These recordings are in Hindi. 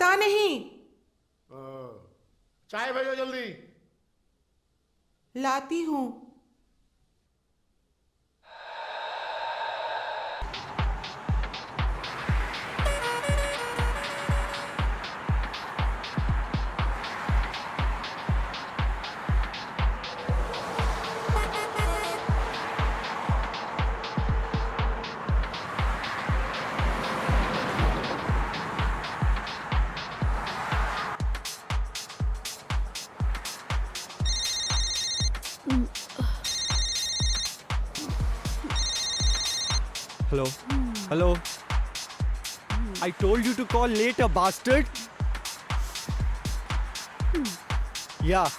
पता नहीं। चाय भेजो जल्दी। लाती हूँ। Hello? Hello? I told you to call later, bastard! Yeah.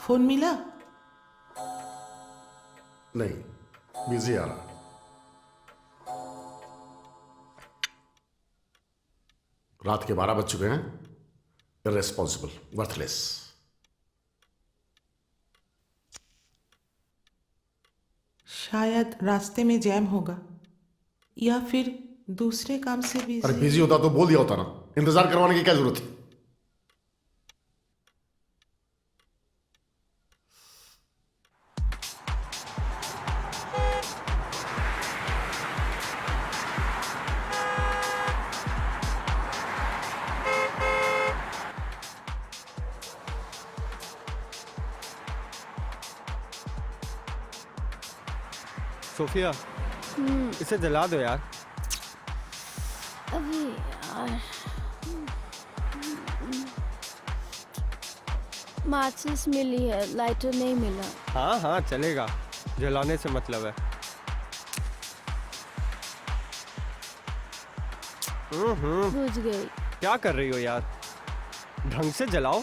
Phone मिला? नहीं, बिजी आ रहा। रात के 12 बज चुके हैं। Irresponsible, worthless. शायद रास्ते में जैम होगा या फिर दूसरे काम से अरे बिजी। बिजी होता तो बोल दिया होता ना, इंतजार करवाने की क्या जरूरत थी। सोफिया, इसे जला दो यार। अबे यार, माचिस मिली है, लाइटर नहीं मिला। हाँ हाँ चलेगा, जलाने से मतलब है। बुझ गई। क्या कर रही हो यार, ढंग से जलाओ।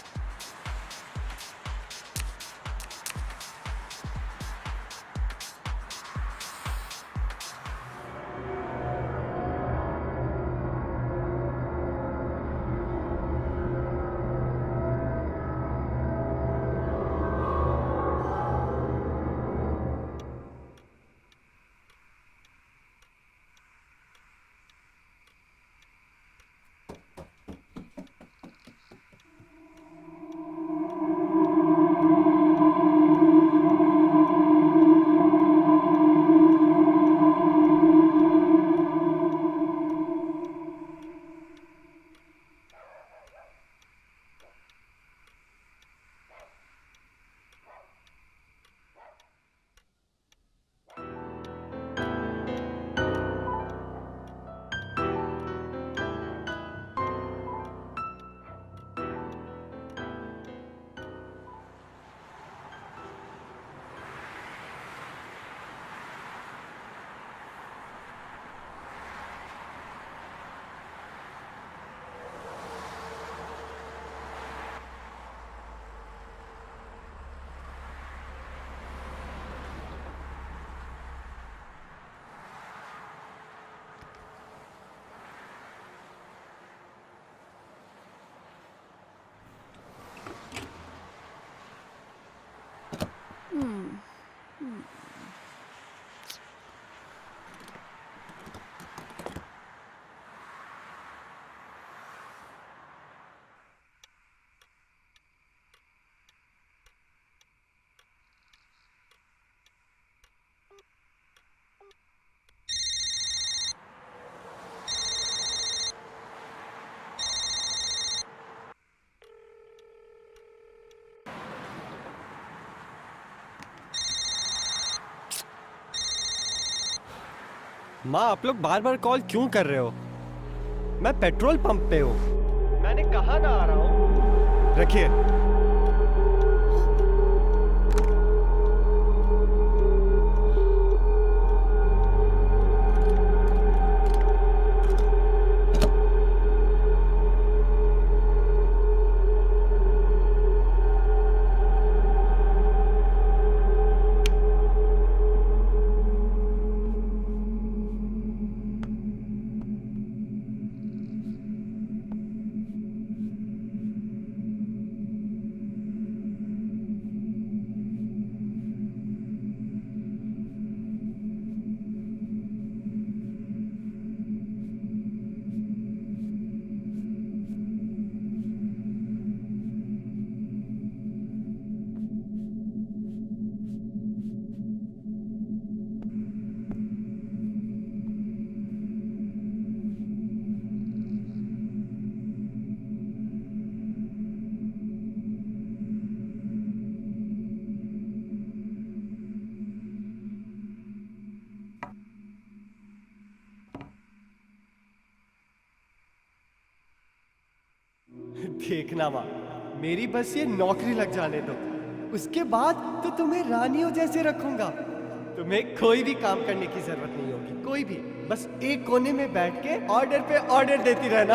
माँ, आप लोग बार बार कॉल क्यों कर रहे हो? मैं पेट्रोल पंप पे हूँ। मैंने कहा ना आ रहा हूँ। रखिए। देखना माँ, मेरी बस ये नौकरी लग जाने दो, उसके बाद तो तुम्हें रानियों जैसे रखूंगा। तुम्हें कोई भी काम करने की जरूरत नहीं होगी, कोई भी। बस एक कोने में बैठ के ऑर्डर पे ऑर्डर देती रहना।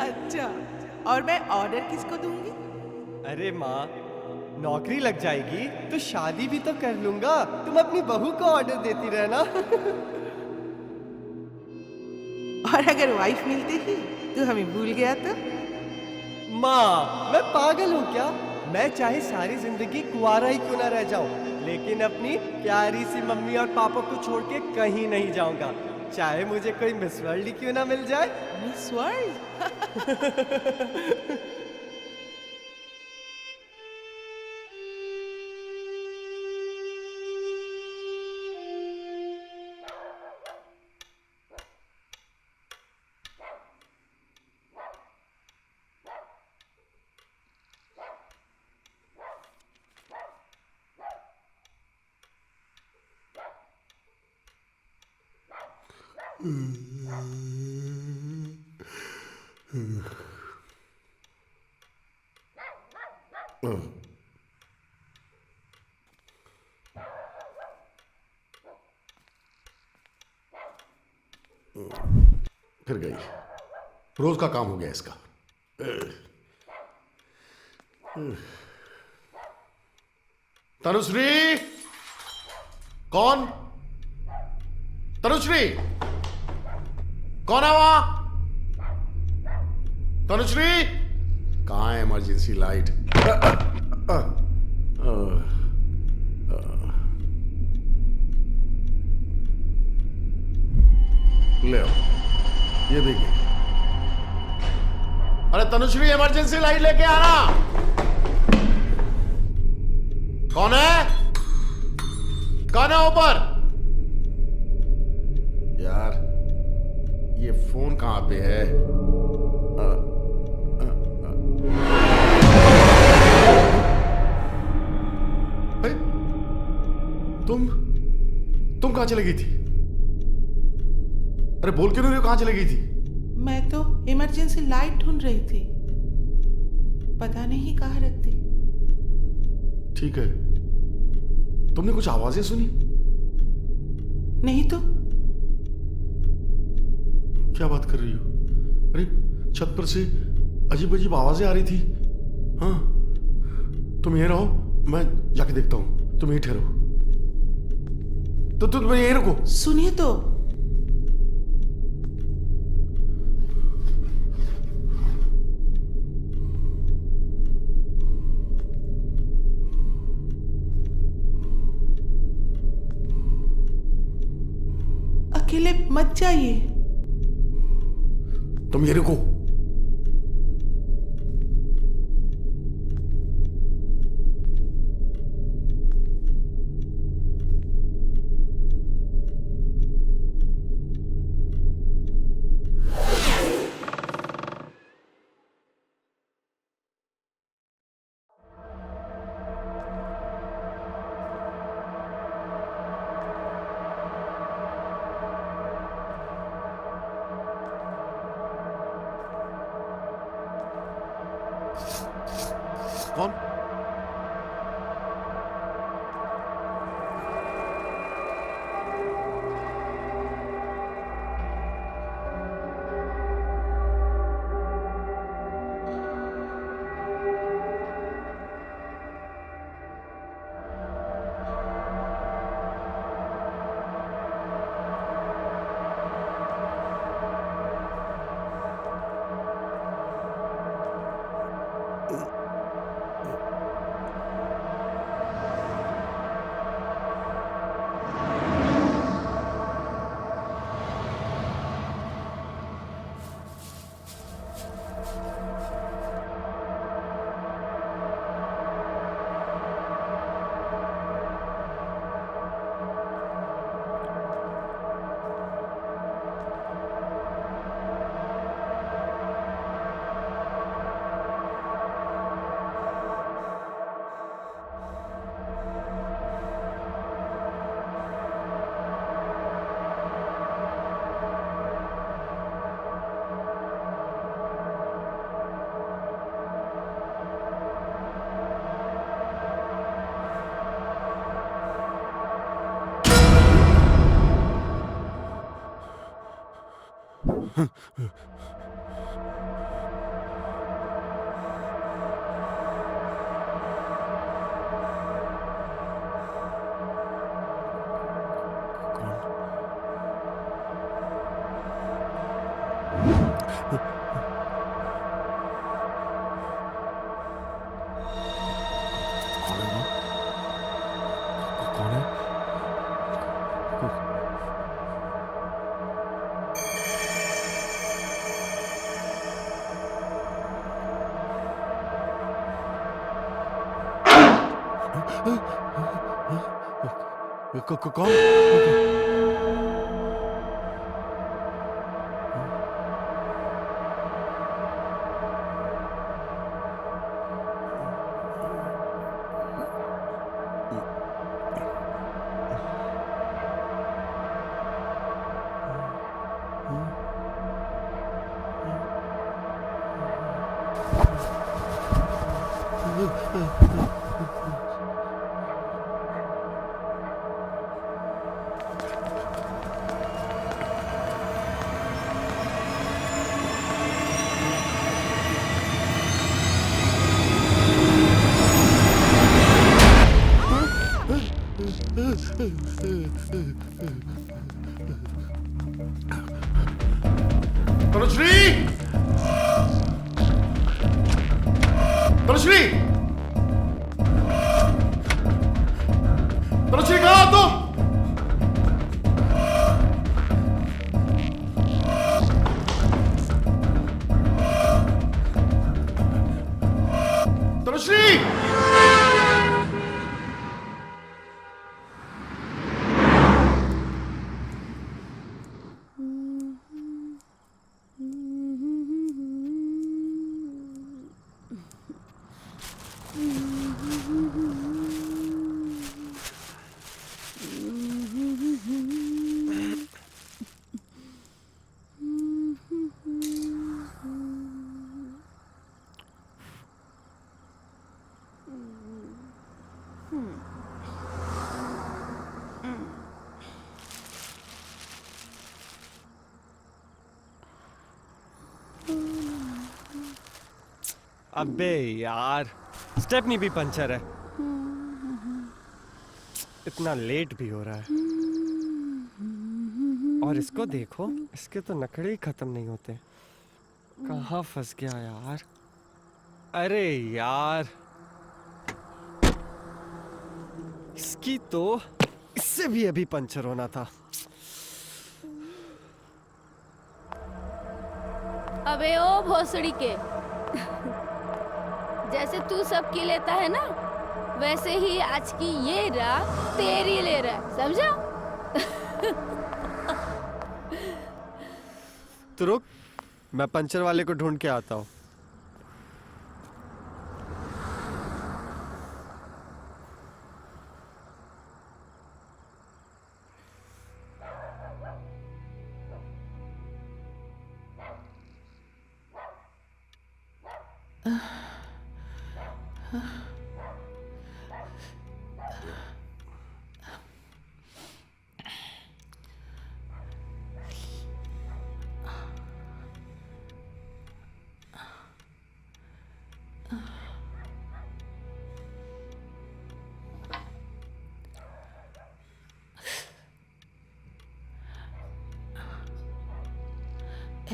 अच्छा, और मैं ऑर्डर किसको दूंगी? अरे माँ, नौकरी लग जाएगी तो शादी भी तो कर लूंगा, तुम अपनी बहू को ऑर्डर देती रहना। और अगर वाइफ मिलती ही तो हमें भूल गया तो? माँ, मैं पागल हूँ क्या? मैं चाहे सारी जिंदगी कुंवारा ही क्यों ना रह जाऊं, लेकिन अपनी प्यारी सी मम्मी और पापा को छोड़ के कहीं नहीं जाऊंगा, चाहे मुझे कोई मिस वर्ल्ड ही क्यों ना मिल जाए। Miss world? फिर गई, रोज का काम हो गया इसका। तनुश्री, कौन? तनुश्री, कौन है वहां? तनुश्री, कहां है इमरजेंसी लाइट? ले आओ, ये भी गई। अरे तनुश्री, इमरजेंसी लाइट लेके आना। कौन है? कौन है ऊपर? यार, ये फोन कहां पे है? अरे, तुम कहां चली गई थी? अरे बोल क्यों नहीं रही हो, कहां चली गई थी? मैं तो इमरजेंसी लाइट ढूंढ रही थी, पता नहीं कहाँ रख दी। ठीक है, तुमने कुछ आवाजें सुनी? नहीं तो। क्या बात कर रही हो? अरे छत पर से अजीब अजीब आवाजें आ रही थी। हाँ, तुम यहीं रहो, मैं जाके देखता हूं। तुम यहीं ठहरो। तो तुम यहीं रुको। सुनिए तो। अकेले मत जाइए। तुम ये रुको। कौन? कौन है वो? कौन है? कौन? तनुश्री! तनुश्री! तनुश्री कहाँ हो तुम? तनुश्री! अबे यार, स्टेपनी भी पंचर है। इतना लेट भी हो रहा है। और इसको देखो, इसके तो नखरे ही खत्म नहीं होते। कहाँ फंस गया यार? अरे यार, इसकी तो इससे भी अभी पंचर होना था। अबे ओ भोसड़ी के, जैसे तू सबकी लेता है ना, वैसे ही आज की ये रात तेरी ले रहा है, समझा? तो रुक, मैं पंचर वाले को ढूंढ के आता हूँ।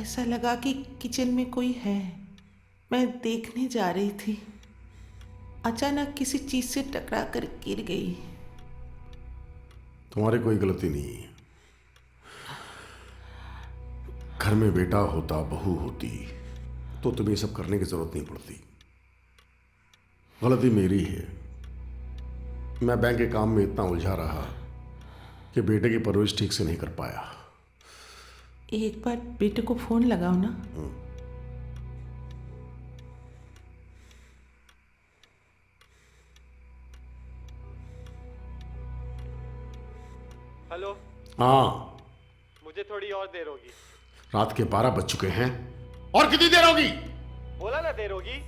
ऐसा लगा कि किचन में कोई है। मैं देखने जा रही थी, अचानक किसी चीज से टकरा कर गिर गई। तुम्हारी कोई गलती नहीं है। घर में बेटा होता, बहू होती, तो तुम्हें सब करने की जरूरत नहीं पड़ती। गलती मेरी है। मैं बैंक के काम में इतना उलझा रहा कि बेटे की परवरिश ठीक से नहीं कर पाया। एक बार बेटे को फोन लगाओ ना। हेलो। हाँ, मुझे थोड़ी और देर होगी। रात के 12 बज चुके हैं। और कितनी देर होगी? बोला ना देर होगी।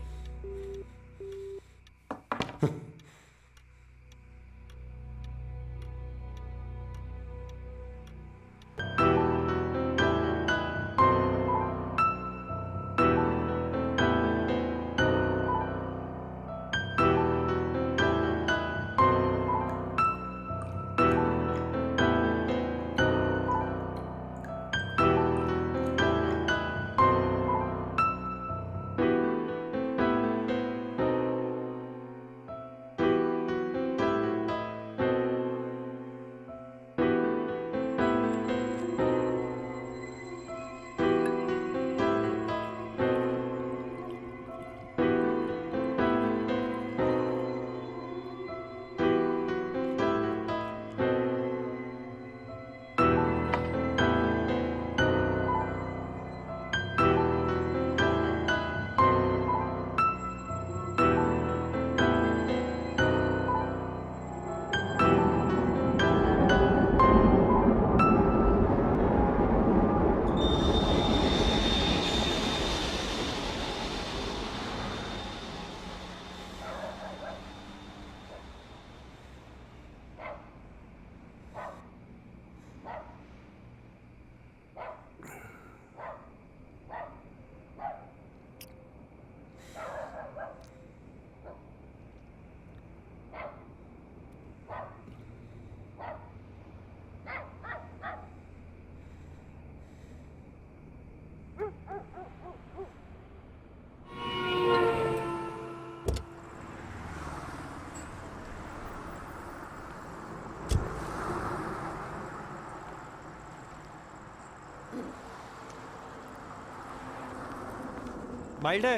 माइल्ड है,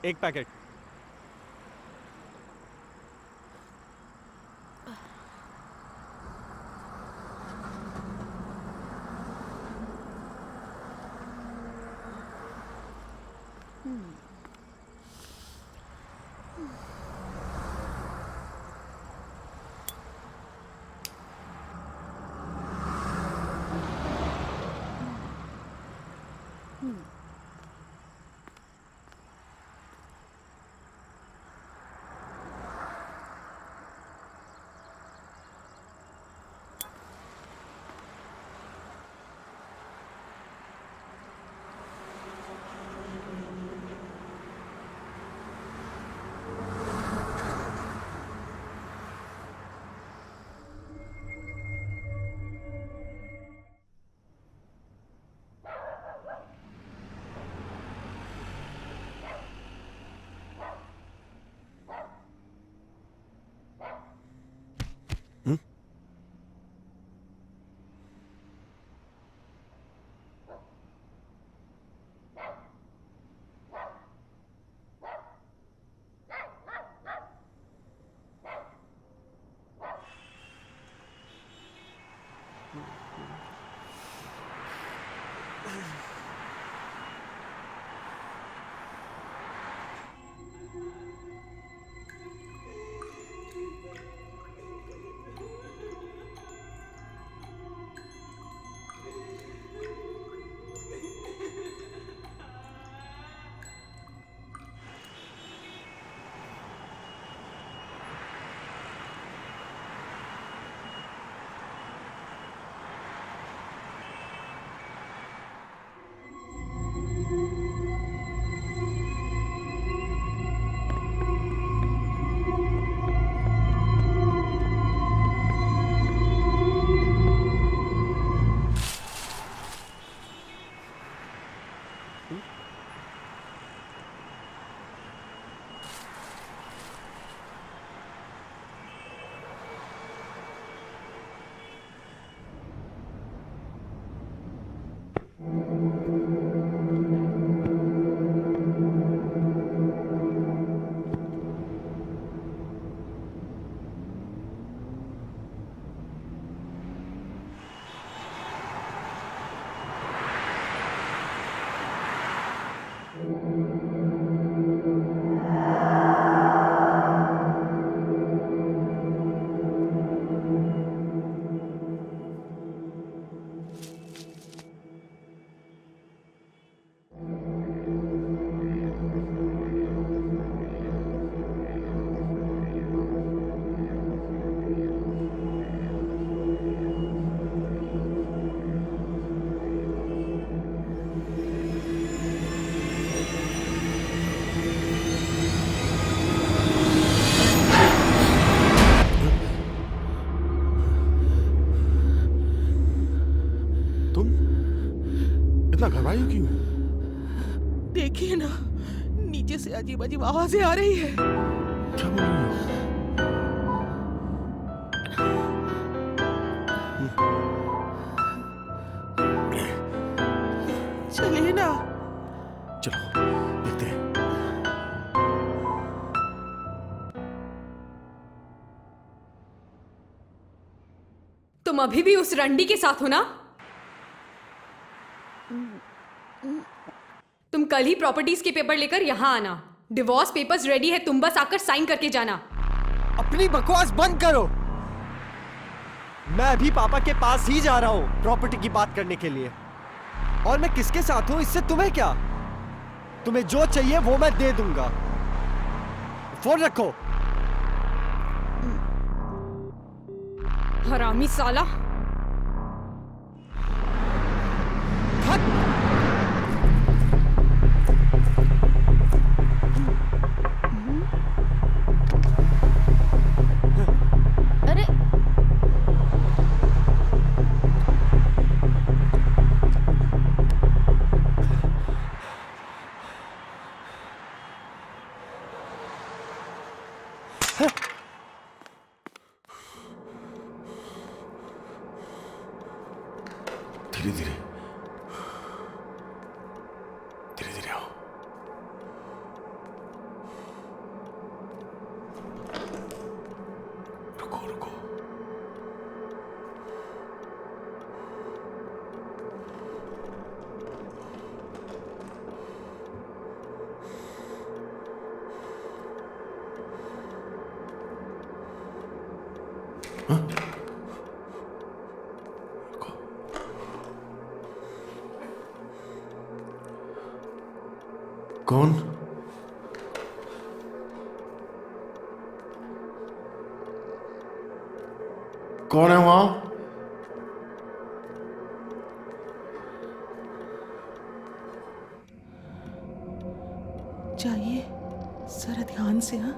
एक पैकेट। इतना घबराई क्यों? देखिए ना, नीचे से अजीब अजीब आवाजें आ रही है। क्या बोल रही हो? चलिए ना। चलो देखते हैं। तुम अभी भी उस रंडी के साथ हो ना? तुम कल ही प्रॉपर्टीज के पेपर लेकर यहाँ आना। डिवोर्स पेपर्स रेडी है, तुम बस आकर साइन करके जाना। अपनी बकवास बंद करो। मैं अभी पापा के पास ही जा रहा हूँ प्रॉपर्टी की बात करने के लिए। और मैं किसके साथ हूँ इससे तुम्हें क्या? तुम्हें जो चाहिए वो मैं दे दूंगा। फोन रखो। हरामी साला। अरे धीरे धीरे, धीरे धीरे आओ। कौन? कौन है वहां? जाइए जरा ध्यान से। हाँ,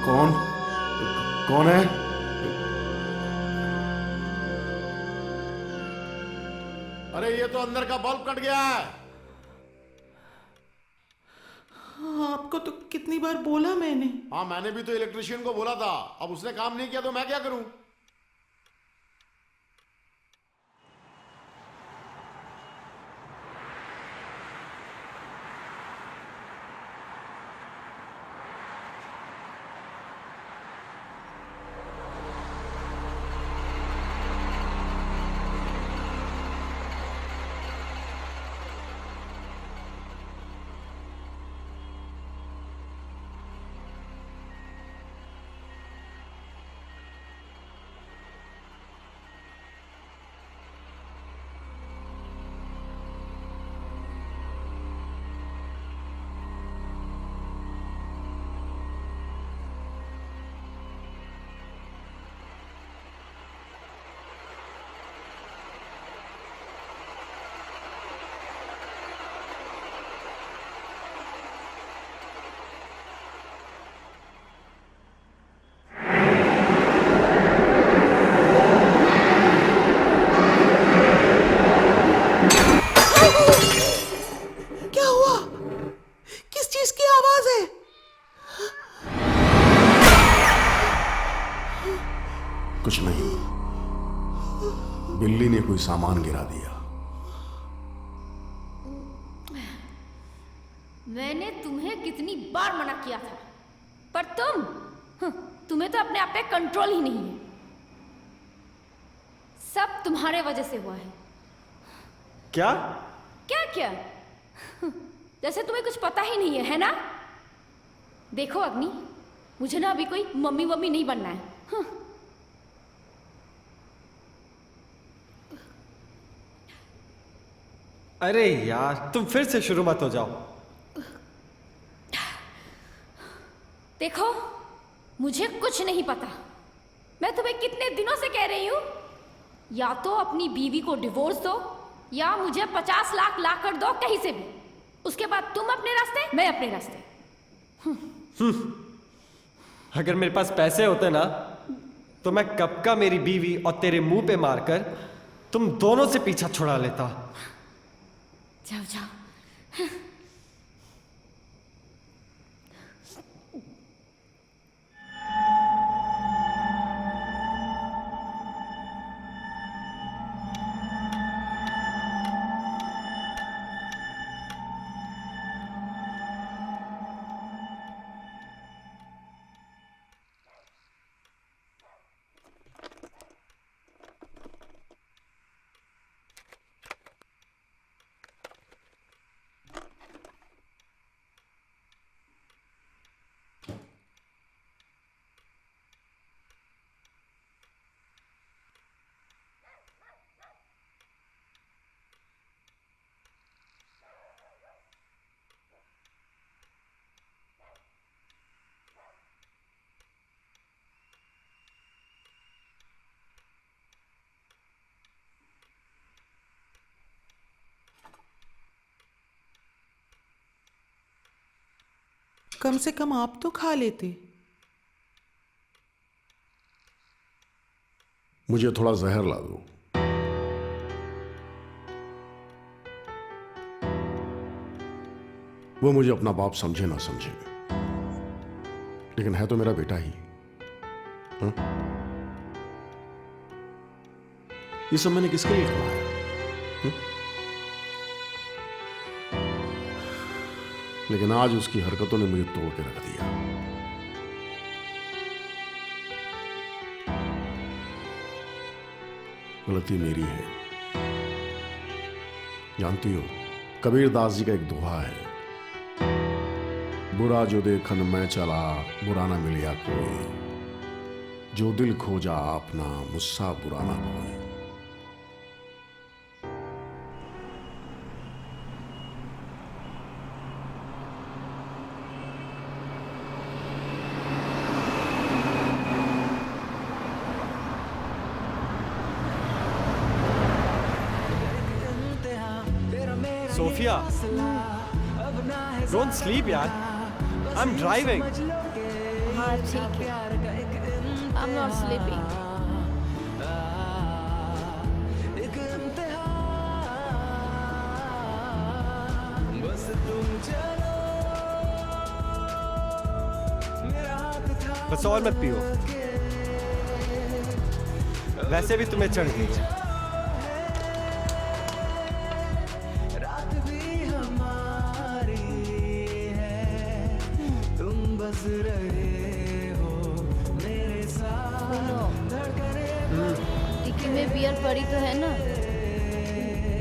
कौन? कौन है? अरे ये तो अंदर का बल्ब कट गया है। हाँ, आपको तो कितनी बार बोला मैंने। हाँ, मैंने भी तो इलेक्ट्रिशियन को बोला था। अब उसने काम नहीं किया तो मैं क्या करूं? क्या हुआ? किस चीज की आवाज है? कुछ नहीं, बिल्ली ने कोई सामान गिरा दिया। मैंने तुम्हें कितनी बार मना किया था, पर तुम्हें तो अपने आप पे कंट्रोल ही नहीं है। सब तुम्हारे वजह से हुआ है। क्या? क्या क्या? जैसे तुम्हें कुछ पता ही नहीं है ना? देखो अग्नि, मुझे ना अभी कोई मम्मी वम्मी नहीं बनना है। अरे यार, तुम फिर से शुरू मत हो जाओ। देखो, मुझे कुछ नहीं पता। मैं तुम्हें कितने दिनों से कह रही हूं, या तो अपनी बीवी को डिवोर्स दो या मुझे 50 लाख ला कर दो कहीं से भी। उसके बाद तुम अपने रास्ते, मैं अपने रास्ते। अगर मेरे पास पैसे होते ना, तो मैं कब का मेरी बीवी और तेरे मुंह पे मारकर तुम दोनों से पीछा छुड़ा लेता। जाओ जाओ। कम से कम आप तो खा लेते। मुझे थोड़ा जहर ला दो। वो मुझे अपना बाप समझे ना समझे, लेकिन है तो मेरा बेटा ही। हाँ? ये सब मैंने किसके लिए कमाया? लेकिन आज उसकी हरकतों ने मुझे तोड़ के रख दिया। गलती मेरी है। जानती हो, कबीर दास जी का एक दोहा है, बुरा जो देखन मैं चला, बुरा ना मिलिया कोई, जो दिल खोजा अपना, मुझसा बुरा ना कोई। सोफिया, डोंट स्लीप यार, आई एम ड्राइविंग। हाँ ठीक है, आई एम नॉट स्लीपिंग। बस और मत पियो, वैसे भी तुम्हें चढ़ गई है। टिक्की में बियर पड़ी तो है ना?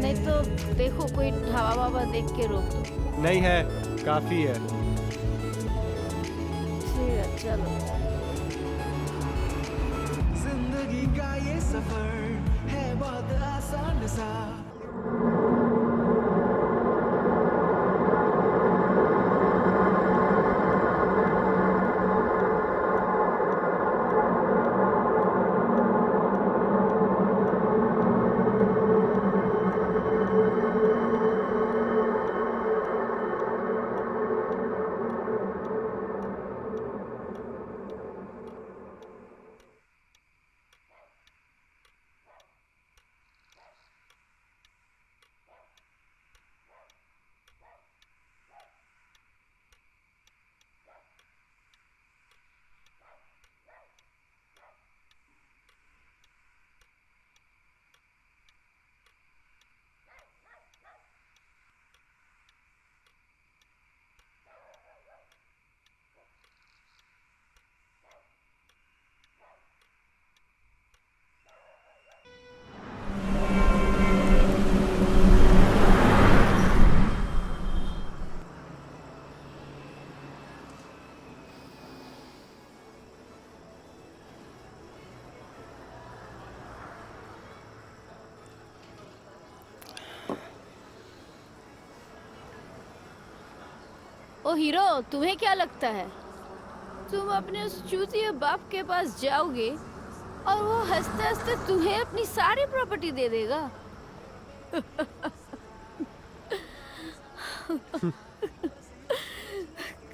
नहीं तो देखो कोई ढाबा वाबा देख के रोक दो। नहीं है, काफी है। ठीक है चलो। जिंदगी का ये सफर है बहुत आसान सा। ओ हीरो, तुम्हें क्या लगता है तुम अपने उस चूतिए बाप के पास जाओगे और वो हंसते हंसते तुम्हें अपनी सारी प्रॉपर्टी दे देगा?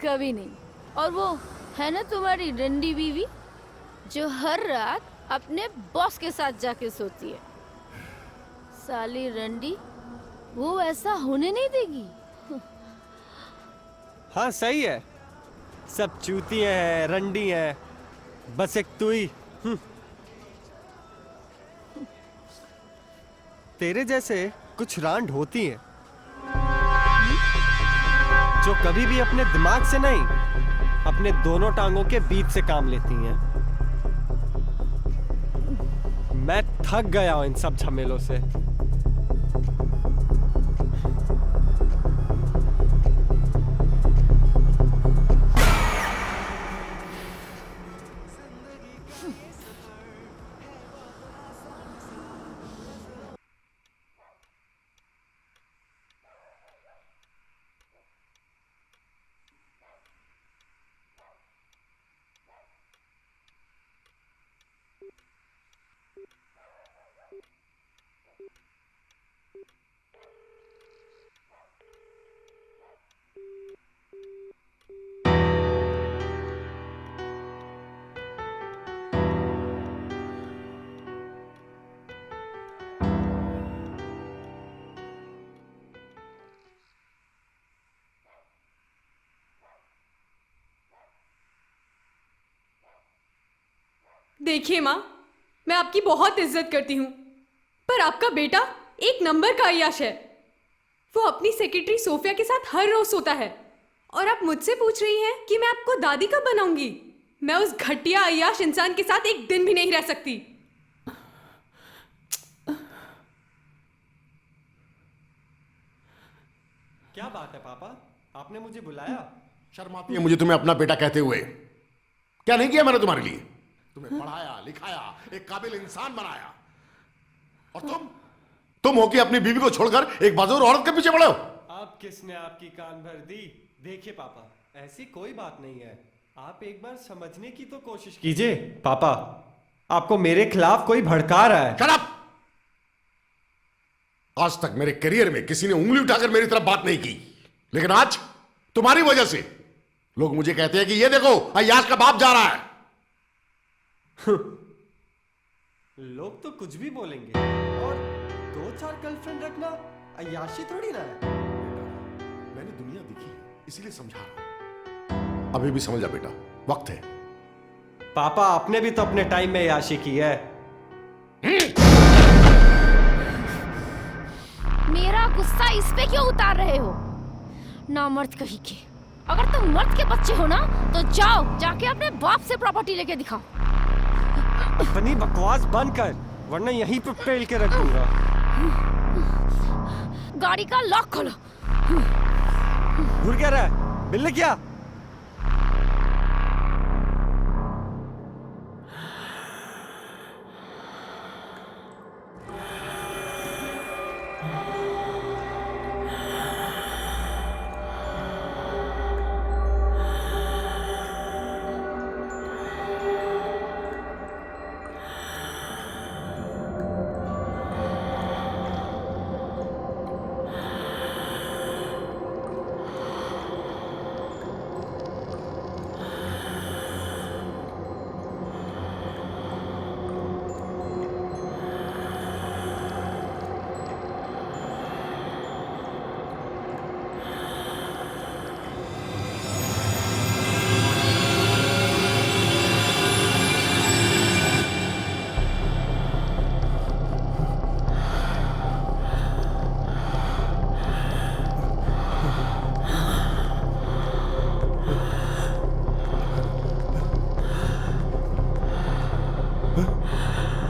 कभी नहीं। और वो है ना तुम्हारी रंडी बीवी जो हर रात अपने बॉस के साथ जाके सोती है। साली रंडी, वो ऐसा होने नहीं देगी। हाँ सही है, सब चूतियां हैं, रंडी हैं, बस एक तू ही। तेरे जैसे कुछ रांड होती हैं जो कभी भी अपने दिमाग से नहीं, अपने दोनों टांगों के बीच से काम लेती हैं। मैं थक गया हूं इन सब झमेलों से। देखिए माँ, मैं आपकी बहुत इज्जत करती हूँ, पर आपका बेटा एक नंबर का अय्याश है। वो अपनी सेक्रेटरी सोफिया के साथ हर रोज सोता है, और आप मुझसे पूछ रही हैं कि मैं आपको दादी कब बनाऊंगी? मैं उस घटिया अय्याश इंसान के साथ एक दिन भी नहीं रह सकती। क्या बात है पापा, आपने मुझे बुलाया? शर्म आती है मुझे तुम्हें अपना बेटा कहते हुए। क्या नहीं किया मैंने तुम्हारे लिए? तुम्हें पढ़ाया लिखाया, एक काबिल इंसान बनाया, और तुम हो कि अपनी बीवी को छोड़कर एक बाजुर औरत के पीछे पड़े हो। अब किसने आपकी कान भर दी? देखिए पापा, ऐसी कोई बात नहीं है, आप एक बार समझने की तो कोशिश कीजिए। पापा, आपको मेरे खिलाफ कोई भड़का रहा है। Shut up! आज तक मेरे करियर में किसी ने उंगली उठाकर मेरी तरफ बात नहीं की, लेकिन आज तुम्हारी वजह से लोग मुझे कहते हैं कि ये देखो अय्याश का बाप जा रहा है। लोग तो कुछ भी बोलेंगे, और 2-4 गर्लफ्रेंड रखना अय्याशी थोड़ी ना है। मैंने दुनिया देखी इसीलिए समझा रहा हूं। अभी भी समझ जा बेटा, वक्त है। पापा, आपने भी तो अपने टाइम में अय्याशी की है। मेरा गुस्सा इस पे क्यों उतार रहे हो? ना मर्द कहीं के। अगर तुम मर्द के बच्चे हो ना, तो जाओ जाके अपने बाप से प्रॉपर्टी लेके दिखाओ। अपनी बकवास बंद कर, वरना यहीं पे पेल के रख दूंगा। गाड़ी का लॉक खोलो। घुर क्या रहा है? बिल्ले क्या?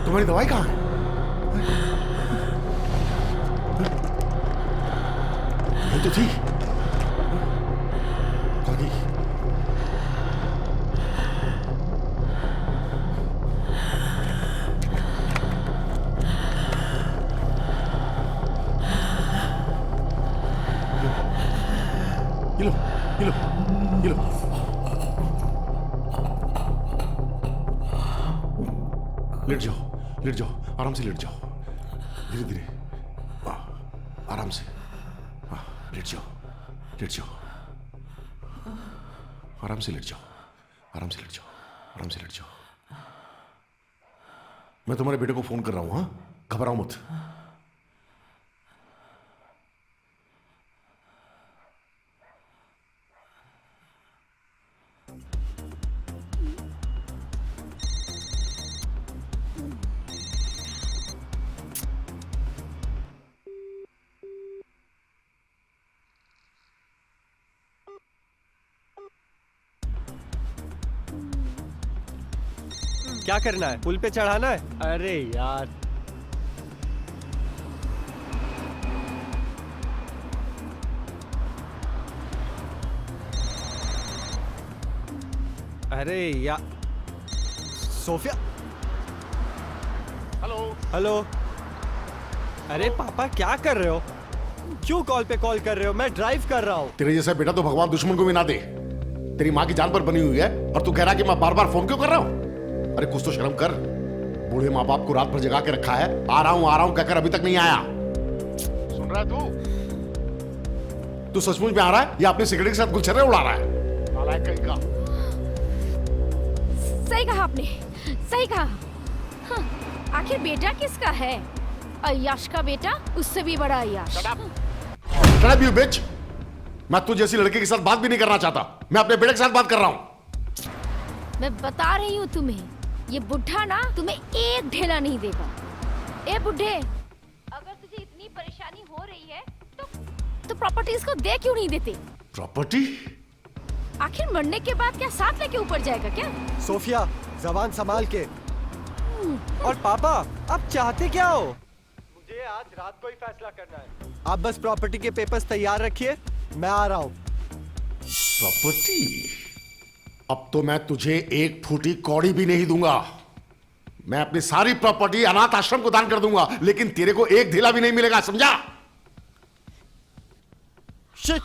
तुम्हारी दवाई कहाँ है? ये तो थी। कहाँ गई? ये लो, ये लो, ये लो। लेट जाओ, आराम से लेट जाओ, धीरे धीरे, आराम से। लेट जाओ, आराम से लेट जाओ, आराम से लेट जाओ। मैं तुम्हारे बेटे को फोन कर रहा हूं, हाँ? घबराओ मत। क्या करना है? पुल पे चढ़ाना है? अरे यार, अरे यार, सोफिया। हेलो। अरे पापा, क्या कर रहे हो? क्यों कॉल पे कॉल कर रहे हो? मैं ड्राइव कर रहा हूँ। तेरे जैसा बेटा तो भगवान दुश्मन को भी ना दे। तेरी माँ की जान पर बनी हुई है और तू कह रहा कि मैं बार बार फोन क्यों कर रहा हूँ? अरे कुछ तो शर्म कर। बूढ़े माँ बाप को रात भर जगा के रखा है, आ रहा हूं कहकर अभी तक नहीं आया। सुन रहा है तू सचमुच में आ रहा है या अपने सिगरेट के साथ गुलछर्रे उड़ा रहा है? नालायक कहीं का। सही कहा आपने, सही कहा। हाँ, आखिर बेटा किसका है? अय्याश का बेटा, उससे भी बड़ा अय्याश। Shut up you bitch! मैं तू जैसी लड़के के साथ बात भी नहीं करना चाहता। मैं अपने बेटे के साथ बात कर रहा हूं। मैं बता रही हूँ तुम्हें, ये बुढ़ा ना तुम्हें एक ढेला नहीं देगा। ए बुढ़े, अगर तुझे इतनी परेशानी हो रही है तो प्रॉपर्टीज को दे क्यों नहीं देते? प्रॉपर्टी? आखिर मरने के बाद क्या साथ लेके ऊपर जाएगा क्या? सोफिया, जबान संभाल के। और पापा, आप चाहते क्या हो? मुझे आज रात को ही फैसला करना है। आप बस प्रॉपर्टी के पेपर्स तैयार रखिए, मैं आ रहा हूँ। प्रॉपर्टी? अब तो मैं तुझे एक फूटी कौड़ी भी नहीं दूंगा। मैं अपनी सारी प्रॉपर्टी अनाथ आश्रम को दान कर दूंगा, लेकिन तेरे को एक ढीला भी नहीं मिलेगा, समझा? शिट!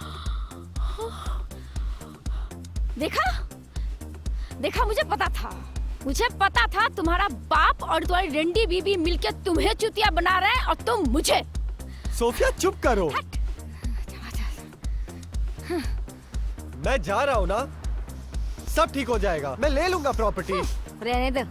देखा देखा, मुझे पता था तुम्हारा बाप और तुम्हारी रंडी बीबी मिलकर तुम्हें चुतिया बना रहे हैं और तुम मुझे। सोफिया चुप करो। मैं जा रहा हूँ ना, सब ठीक हो जाएगा। मैं ले लूंगा प्रॉपर्टी। रहने दो।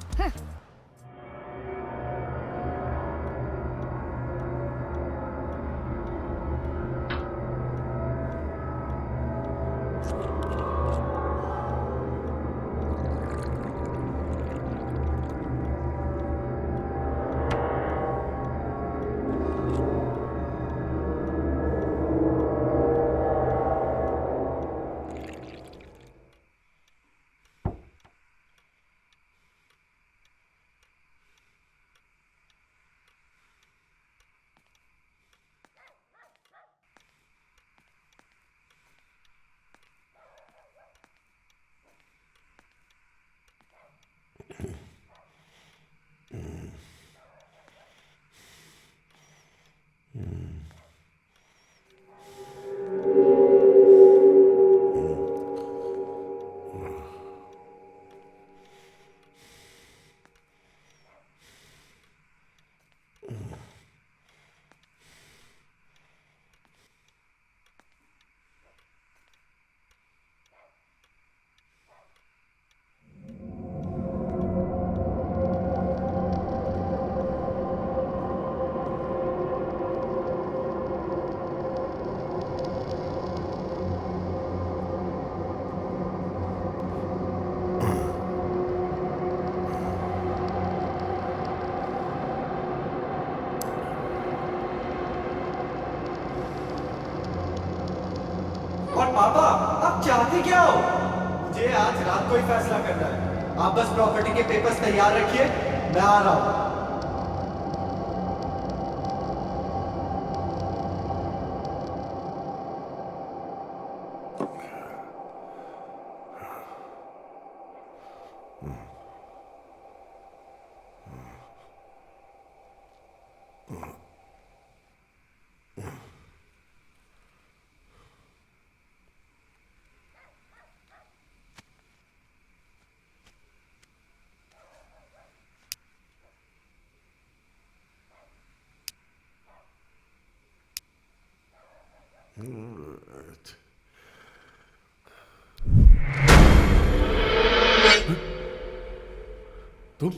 और पापा, आप चाहते क्या हो? मुझे आज रात को ही फैसला करना है। आप बस प्रॉपर्टी के पेपर्स तैयार रखिए, मैं आ रहा हूँ। तुम?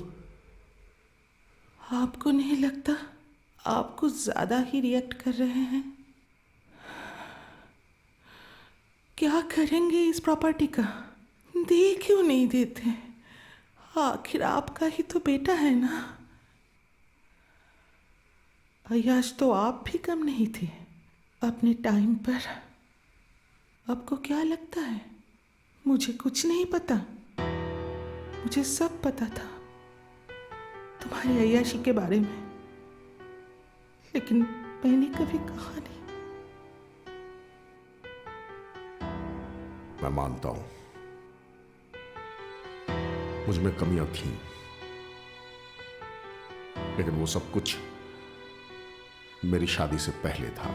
आपको नहीं लगता आप कुछ ज्यादा ही रिएक्ट कर रहे हैं? क्या करेंगे इस प्रॉपर्टी का? दे क्यों नहीं देते? आखिर आपका ही तो बेटा है ना। अय्याश तो आप भी कम नहीं थे अपने टाइम पर। आपको क्या लगता है मुझे कुछ नहीं पता? मुझे सब पता था तुम्हारी अय्याशी के बारे में, लेकिन मैंने कभी कहा नहीं। मैं मानता हूं मुझ में कमियां थीं, लेकिन वो सब कुछ मेरी शादी से पहले था।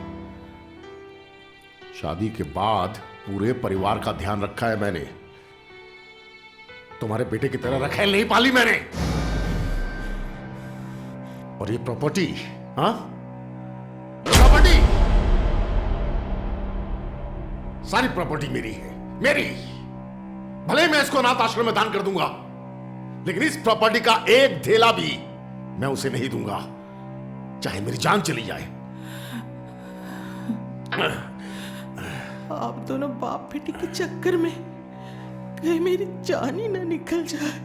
शादी के बाद पूरे परिवार का ध्यान रखा है मैंने। तुम्हारे बेटे की तरह रखेल नहीं पाली मैंने। और ये प्रॉपर्टी, हाँ, प्रॉपर्टी, सारी प्रॉपर्टी मेरी है, मेरी। भले मैं इसको अनाथ आश्रम में दान कर दूंगा, लेकिन इस प्रॉपर्टी का एक धेला भी मैं उसे नहीं दूंगा, चाहे मेरी जान चली जाए। आप दोनों बाप बेटी के चक्कर में कहीं मेरी जान ही ना निकल जाए।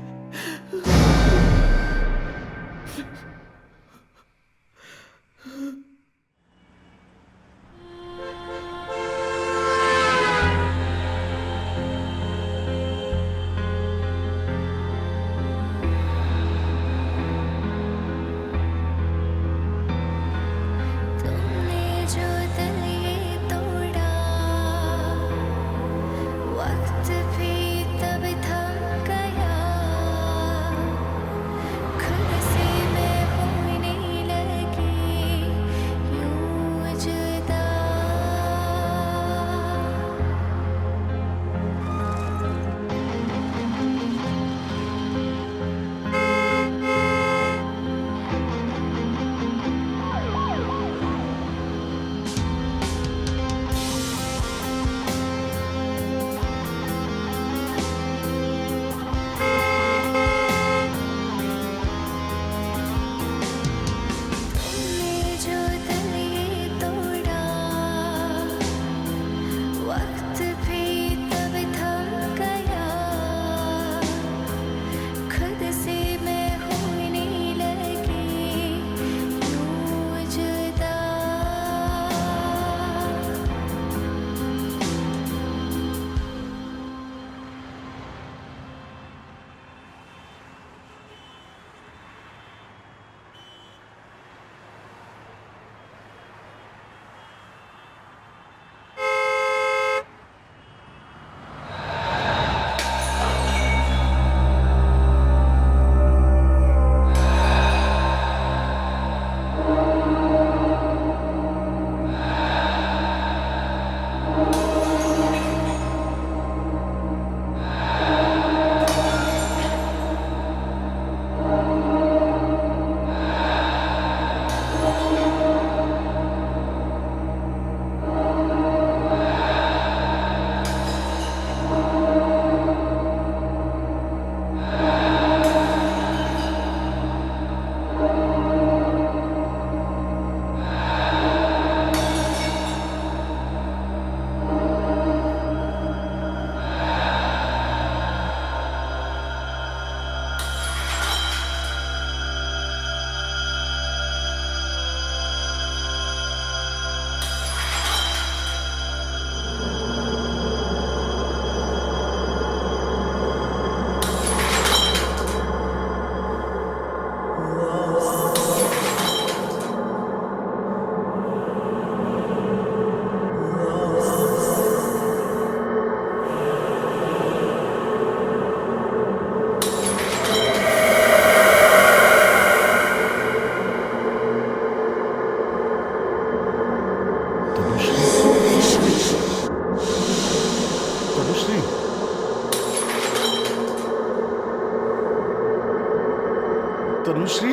तनुश्री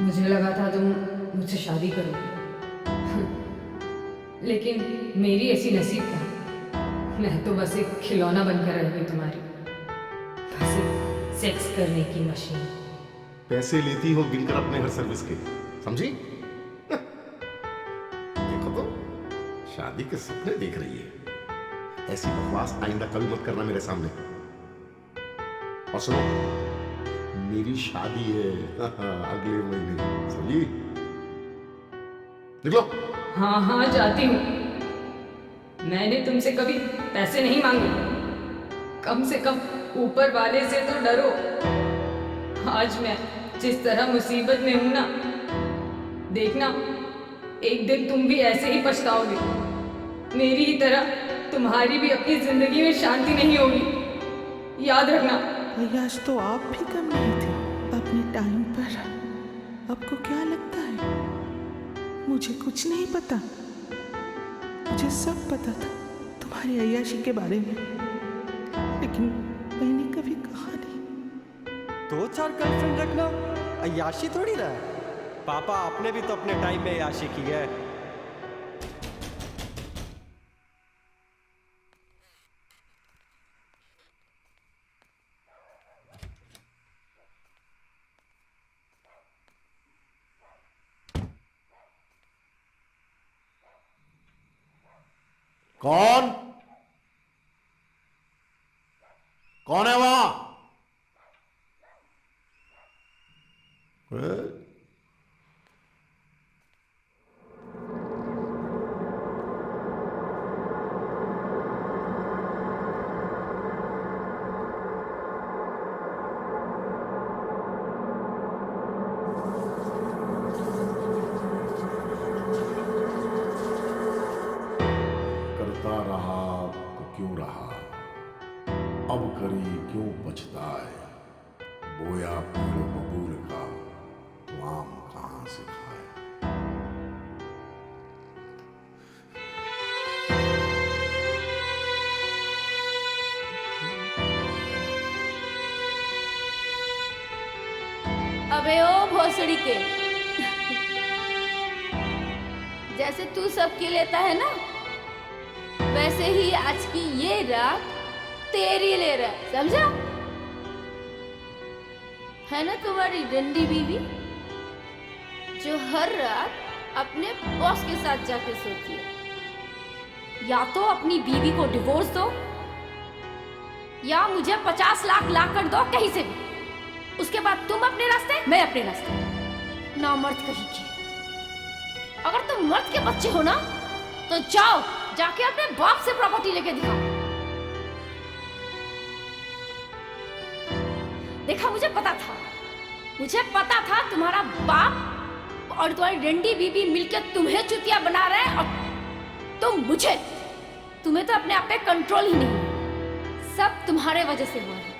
मुझे लगा था तुम मुझसे शादी करोगे, लेकिन मेरी ऐसी नसीब था। मैं तो बस एक खिलौना बनकर रह गई तुम्हारी, बस एक सेक्स करने की मशीन। पैसे लेती हो गिनकर अपने हर सर्विस के, समझी? देखो तो, शादी के सपने देख रही है। ऐसी बकवास आइंदा कभी मत करना मेरे सामने। और सुनो, मेरी शादी है अगले महीने, समझी? निकलो। हाँ हाँ जाती हूँ। मैंने तुमसे कभी पैसे नहीं मांगे, कम से कम ऊपर वाले से तो डरो। आज मैं जिस तरह मुसीबत में हूं ना, देखना एक दिन तुम भी ऐसे ही पछताओगे। मेरी ही तरह तुम्हारी भी अपनी जिंदगी में शांति नहीं होगी, याद रखना। अय्याश तो आप भी कम नहीं थे अपने टाइम पर। आपको क्या लगता है मुझे कुछ नहीं पता? मुझे सब पता था तुम्हारी अय्याशी के बारे में, लेकिन मैंने कभी कहा नहीं। 2-4 गर्लफ्रेंड रखना अय्याशी थोड़ी ना है। पापा आपने भी तो अपने टाइम में अय्याशी की है। कौन? कौन है वहां? करता रहा तो क्यों रहा, अब करी क्यों पछताए। बोया पेड़ बबूल का तो आम कहां से खाए। अबे ओ भोसड़ी के, जैसे तू सबकी लेता है ना, वैसे ही आज की ये रात तेरी ले रहा है, समझा? है ना तुम्हारी डंडी बीवी जो हर रात अपने बॉस के साथ जाके सोती है। या तो अपनी बीवी को डिवोर्स दो, या मुझे 50 लाख ला कर दो कहीं से भी। उसके बाद तुम अपने रास्ते, मैं अपने रास्ते। ना मर्द कहीं की। अगर तुम मर्द के बच्चे हो ना, तो जाओ जाके अपने बाप से प्रॉपर्टी लेके दिखाओ। देखा, मुझे पता था तुम्हारा बाप और तुम्हारी डंडी बीबी मिलकर तुम्हें चुतिया बना रहे हैं, और तुम्हें तो अपने आप पे कंट्रोल ही नहीं। सब तुम्हारे वजह से हुआ है।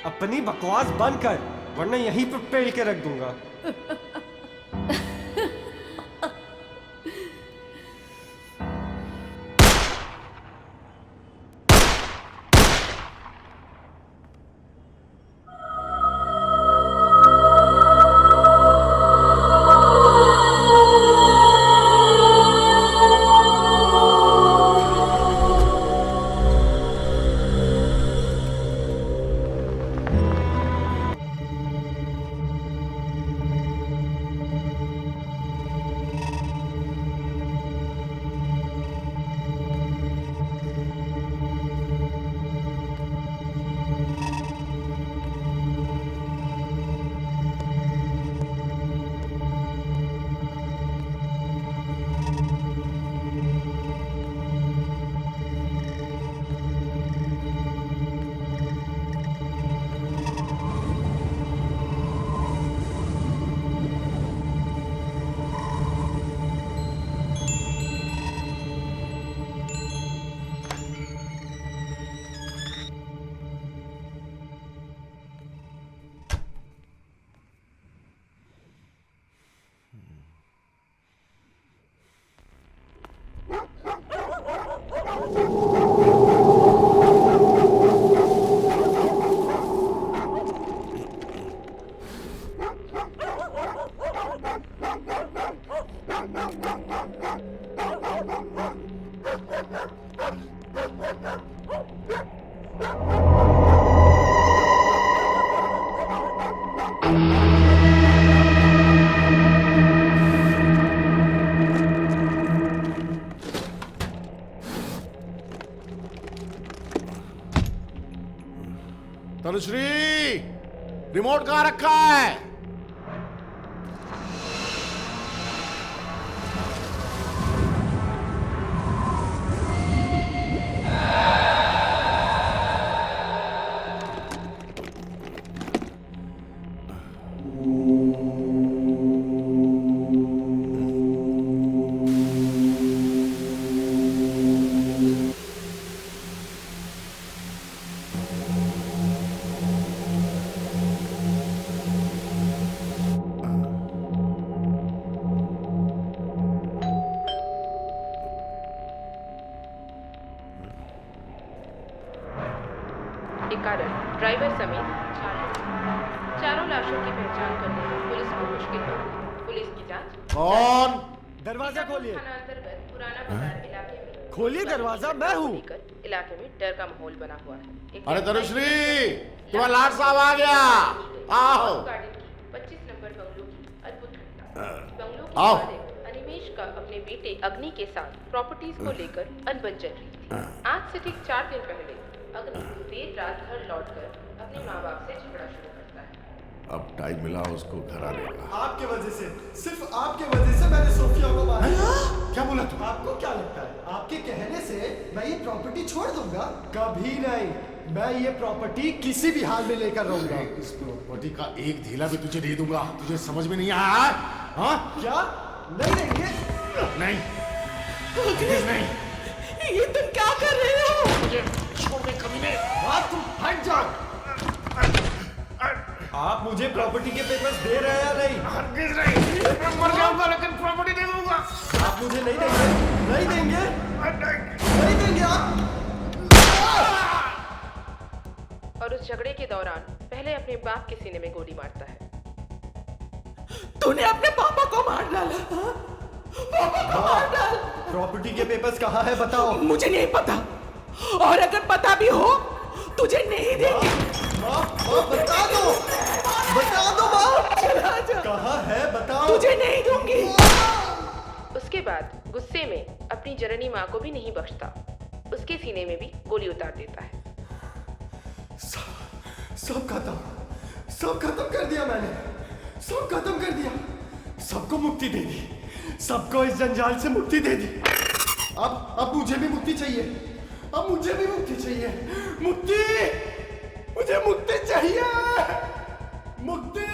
अपनी बकवास बंद कर, वरना यहीं पर पेड़ के रख दूंगा। तनुश्री, रिमोट कहाँ रखा है? के कारण ड्राइवर समेत चारों लाशों की पहचान करने में पुलिस को मुश्किल हो गई। पुलिस की जांच कौन? दरवाजा खोलिए। थाना अंतर्गत पुराना बाजार इलाके में खोलिए दरवाजा, मैं हूँ। इलाके में डर का माहौल बना हुआ है। अरे तनुश्री, तुम्हारा लाट साहब आ गया। आओ। गार्डन की 25 नंबर बंगलो की अद्भुत घटना। बंगलो की आओ। मालिक अनिमेश का अपने बेटे अग्नि के साथ प्रॉपर्टीज को लेकर अनबन चल रही थी। आज से ठीक 4 दिन पहले अग्नि देर रात घर लौटकर अपने माँ बाप से झगड़ा शुरू करता है। अब टाइम मिला उसको घर आने का। आपके वजह से, सिर्फ आपके वजह से मैंने सोफिया को मारा। क्या बोला तू? आपको क्या लगता है आपके कहने से मैं ये प्रॉपर्टी छोड़ दूंगा? कभी नहीं। मैं ये प्रॉपर्टी किसी भी हाल में लेकर रहूंगा। इस प्रॉपर्टी का एक ढीला भी तुझे नहीं दूंगा। तुझे समझ में नहीं आया? हाँ? क्या नहीं देंगे? नहीं नहीं। ये तुम क्या कर रहे हो? मुझे छोड़ दे कमीने। बात तुम हट जाओ। आप मुझे प्रॉपर्टी के पेपर्स दे रहे हैं या नहीं? हरगिज नहीं। मैं मर जाऊंगा लेकिन प्रॉपर्टी नहीं दूंगा। आप मुझे नहीं देंगे? नहीं देंगे? नहीं देंगे आप? और उस झगड़े के दौरान पहले अपने बाप के सीने में गोली मारता है। तूने अपने पापा को मार डाला। हाँ? पापा को मार डाल। प्रॉपर्टी के पेपर्स कहाँ है बताओ? मुझे नहीं पता, और अगर पता भी हो तुझे नहीं देंगे। माँ, बता दो माँ। चला जा। कहाँ है बताओ? तुझे नहीं दूंगी। उसके बाद गुस्से में अपनी जननी माँ को भी नहीं बख्शता, उसके सीने में भी गोली उतार देता है। सब खत्म कर दिया मैंने। सब खत्म कर दिया। सबको मुक्ति दे दी। सबको इस जंजाल से मुक्ति दे दी। अब मुझे भी मुक्ति चाहिए। अब मुझे भी मुक्ति चाहिए। मुझे मुक्ति चाहिए। मुक्ति।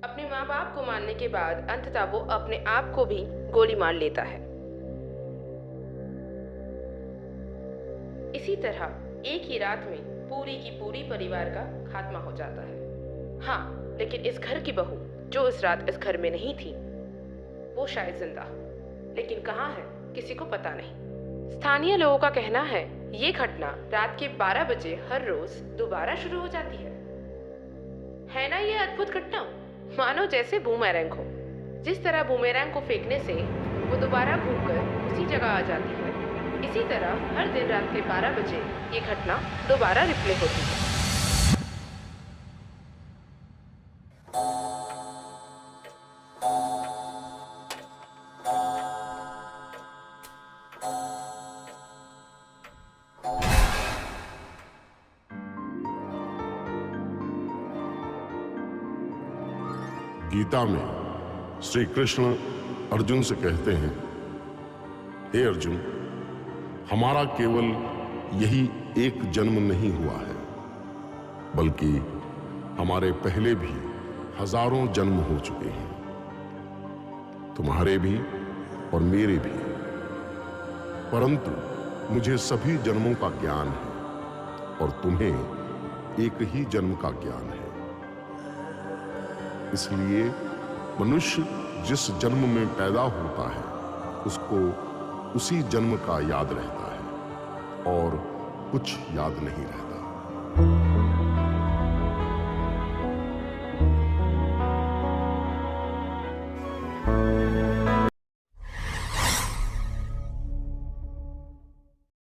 अपने माँ बाप को मारने के बाद अंततः वो अपने आप को भी गोली मार लेता है। इसी तरह एक ही रात में पूरी की पूरी परिवार का खात्मा हो जाता है। हाँ, लेकिन इस घर की बहू जो उस रात इस घर में नहीं थी, वो शायद जिंदा, लेकिन कहाँ है किसी को पता नहीं। स्थानीय लोगों का कहना है ये घटना रात के 12 बजे हर रोज दोबारा शुरू हो जाती है ना ये अद्भुत घटना? मानो जैसे बूमेरैंग हो। जिस तरह बूमेरैंग को फेंकने से वो दोबारा घूमकर उसी जगह आ जाती है, इसी तरह हर दिन रात के 12 बजे ये घटना दोबारा रिप्ले होती है। गीता में श्री कृष्ण अर्जुन से कहते हैं, हे अर्जुन, हमारा केवल यही एक जन्म नहीं हुआ है, बल्कि हमारे पहले भी हजारों जन्म हो चुके हैं, तुम्हारे भी और मेरे भी। परंतु मुझे सभी जन्मों का ज्ञान है और तुम्हें एक ही जन्म का ज्ञान है। इसलिए मनुष्य जिस जन्म में पैदा होता है उसको उसी जन्म का याद रहता है और कुछ याद नहीं रहता।